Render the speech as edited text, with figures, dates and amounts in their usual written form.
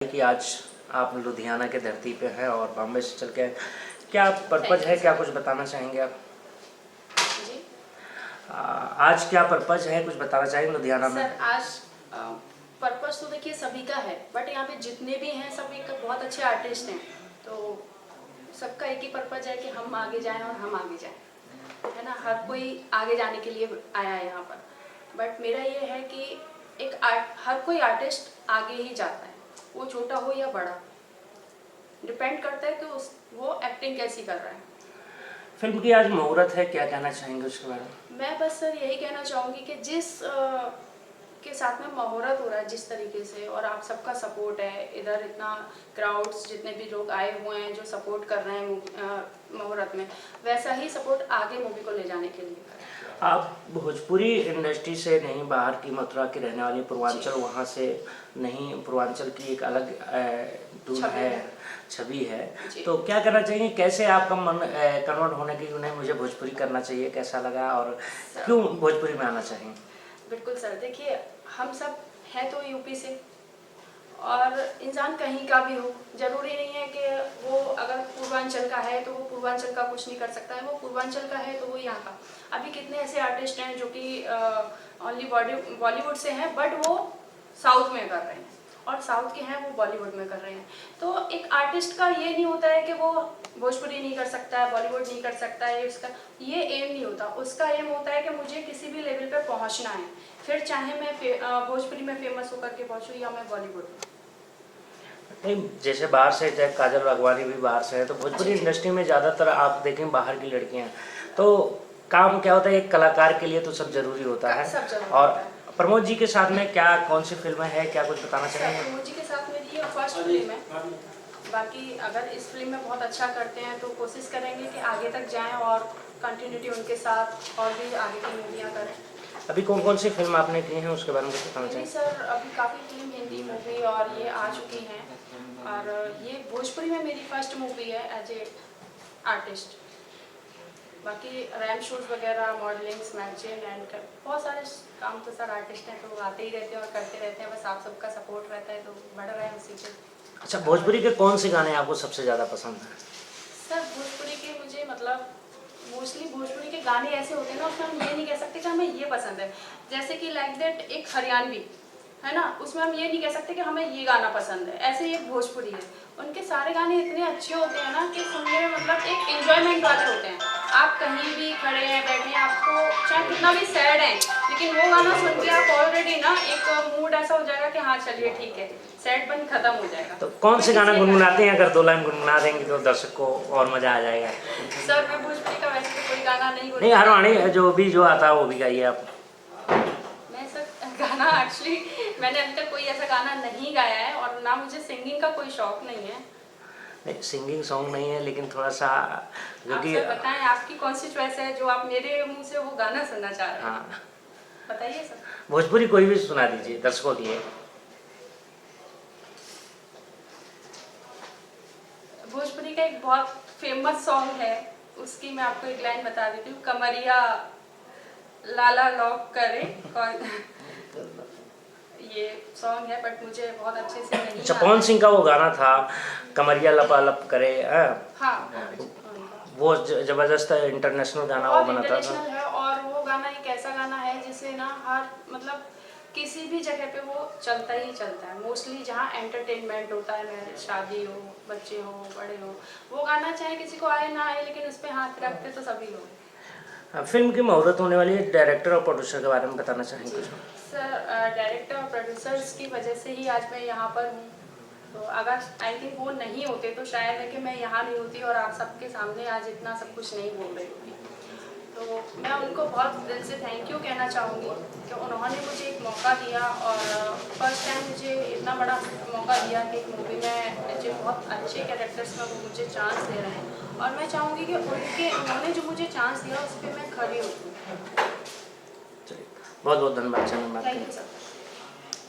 कि आज आप लुधियाना के धरती पे हैं और बॉम्बे से चल के क्या पर्पज है, क्या कुछ बताना चाहेंगे आप? जी आज क्या पर्पज है, कुछ बताना चाहेंगे लुधियाना में? सर, आज पर्पस तो देखिए सभी का है, बट यहाँ पे जितने भी हैं सब एक बहुत अच्छे आर्टिस्ट हैं। तो सबका एक ही पर्पज है कि हम आगे जाएं और हम आगे जाएं, है ना। हर कोई आगे जाने के लिए आया है यहाँ पर, बट मेरा ये है कि हर कोई आर्टिस्ट आगे ही जाता है, वो छोटा हो या बड़ा, डिपेंड करता है कि वो एक्टिंग कैसी कर रहा है। फिल्म की आज मुहूर्त है, क्या कहना चाहेंगे उसके बारे में? मैं बस सर यही कहना चाहूँगी कि जिस के साथ में मुहूर्त हो रहा है जिस तरीके से, और आप सबका सपोर्ट है, इधर इतना क्राउड्स जितने भी लोग आए हुए हैं जो सपोर्ट कर रहे हैं मुहूर्त में, वैसा ही सपोर्ट आगे मूवी को ले जाने के लिए करें। आप भोजपुरी इंडस्ट्री से नहीं, बाहर की मथुरा की रहने वाली, पूर्वांचल वहाँ से नहीं, पूर्वांचल की एक अलग छवि है, तो क्या करना चाहिए, कैसे आपका मन कन्वर्ट होने की उन्हें मुझे भोजपुरी करना चाहिए, कैसा लगा और क्यों भोजपुरी में आना चाहिए? बिल्कुल सर, देखिए हम सब हैं तो यूपी से, और इंसान कहीं का भी हो, जरूरी नहीं है कि वो अगर पूर्वांचल का है तो वो पूर्वांचल का कुछ नहीं कर सकता है, वो पूर्वांचल का है तो वो यहाँ का। अभी कितने ऐसे आर्टिस्ट हैं जो कि ओनली बॉलीवुड से हैं, बट वो साउथ में कर रहे हैं, और साउथ के हैं वो बॉलीवुड में कर रहे हैं। तो एक आर्टिस्ट का ये नहीं होता है कि वो भोजपुरी नहीं कर सकता है, बॉलीवुड नहीं कर सकता है, उसका ये एम नहीं होता। उसका एम होता है कि मुझे किसी भी लेवल पे पहुंचना है, फिर चाहे मैं भोजपुरी में फेमस होकर के पहुंचूं या मैं बॉलीवुड में। नहीं, जैसे बाहर से, चाहे काजल राघवानी भी बाहर से है, तो भोजपुरी इंडस्ट्री में ज़्यादातर आप देखें बाहर की लड़कियां, तो काम क्या होता है, एक कलाकार के लिए तो सब जरूरी होता है। और प्रमोद जी के साथ में क्या, कौन सी फिल्में हैं, क्या कुछ बताना चाहेंगे? प्रमोद जी के साथ मेरी ये फर्स्ट फिल्म है, बाकी अगर इस फिल्म में बहुत अच्छा करते हैं तो कोशिश करेंगे कि आगे तक जाएं और कंटिन्यूटी उनके साथ और भी आगे की मूवियाँ करें। अभी कौन कौन सी फिल्म आपने की हैं उसके बारे में कुछ बताना जी चाहिए? सर, अभी काफ़ी फिल्म हिंदी मूवी और ये आ चुकी हैं, और ये भोजपुरी में मेरी फर्स्ट मूवी है एज ए आर्टिस्ट। बाकी रैम शूट वगैरह, मॉडलिंग, मैगजीन एंड बहुत सारे काम तो सर आर्टिस्ट हैं तो आते ही रहते हैं और करते रहते हैं, बस आप सबका सपोर्ट रहता है तो बढ़ रहा है उसी से। अच्छा, भोजपुरी के कौन से गाने आपको सबसे ज़्यादा पसंद हैं? सर भोजपुरी के मुझे मतलब मोस्टली भोजपुरी के गाने ऐसे होते हैं ना, उसमें हम ये नहीं कह सकते कि हमें ये पसंद है। जैसे कि लाइक दैट एक हरियाणवी है ना, उसमें हम ये नहीं कह सकते कि हमें ये गाना पसंद है। ऐसे ही एक भोजपुरी है, उनके सारे गाने इतने अच्छे होते हैं ना कि सुनने में मतलब एक एंजॉयमेंट वाले होते हैं। आप कहीं भी खड़े हैं, बैठे हैं, आपको चाहे कितना भी सैड है, लेकिन वो गाना सुन के आप ऑलरेडी ना एक मूड ऐसा हो जाएगा कि हाँ चलिए ठीक है, सैड बन खत्म हो जाएगा। तो कौन से गाना गुनगुनाते हैं? अगर 2 लाइन गुनगुना देंगे तो दर्शक को और मज़ा आ जाएगा। सर मैं भोजपुरी का वैसे तो कोई गाना नहीं, हरवाणी जो आता है वो भी गाइए आप। मैं सर गाना एक्चुअली मैंने अभी तक कोई ऐसा गाना नहीं गाया है, और ना मुझे सिंगिंग का कोई शौक नहीं है। नहीं, सिंगिंग सॉन्ग नहीं है, लेकिन थोड़ा सा क्योंकि आप सर बताएं आपकी कौन सी चॉइस है जो आप मेरे मुंह से वो गाना सुनना चाह रहे हैं? हाँ, बताइए सर। भोजपुरी कोई भी सुना दीजिए दर्शकों के लिए। भोजपुरी का एक बहुत फेमस सॉन्ग है, उसकी मैं आपको एक लाइन बता देती हूँ। कमरिया लाला लॉक करे ये सॉन्ग है, बट मुझे बहुत अच्छे से नहीं। अच्छा, पवन सिंह का वो गाना था कमरिया लपालप करे, हाँ वो जबरदस्त इंटरनेशनल गाना वो बना था। इंटरनेशनल है, और वो गाना एक ऐसा गाना है जिसे ना हर मतलब किसी भी जगह पे वो चलता ही चलता है। मोस्टली जहाँ एंटरटेनमेंट होता है, मैरिज, शादी हो, बच्चे हो, बड़े हो, वो गाना चाहे किसी को आए ना आए, लेकिन उस पर हाथ रखते तो सभी लोग। फिल्म की मुहूर्त होने वाली है, डायरेक्टर और प्रोड्यूसर के बारे में बताना चाहेंगे कुछ? सर डायरेक्टर और प्रोड्यूसर्स की वजह से ही आज मैं यहाँ पर हूँ, तो अगर आई थिंक वो नहीं होते तो शायद है कि मैं यहाँ नहीं होती और आप सबके सामने आज इतना सब कुछ नहीं बोल रही होती। तो मैं उनको बहुत दिल से थैंक यू कहना चाहूँगी कि उन्होंने मुझे एक मौका दिया, और फर्स्ट टाइम मुझे इतना बड़ा मौका दिया कि एक मूवी में मुझे बहुत अच्छे कैरेक्टर्स में वो मुझे चांस दे रहे हैं, और मैं चाहूँगी कि उन्होंने जो मुझे चांस दिया उस पर मैं खड़ी होती हूँ। बहुत बहुत धन्यवाद। Thank you sir.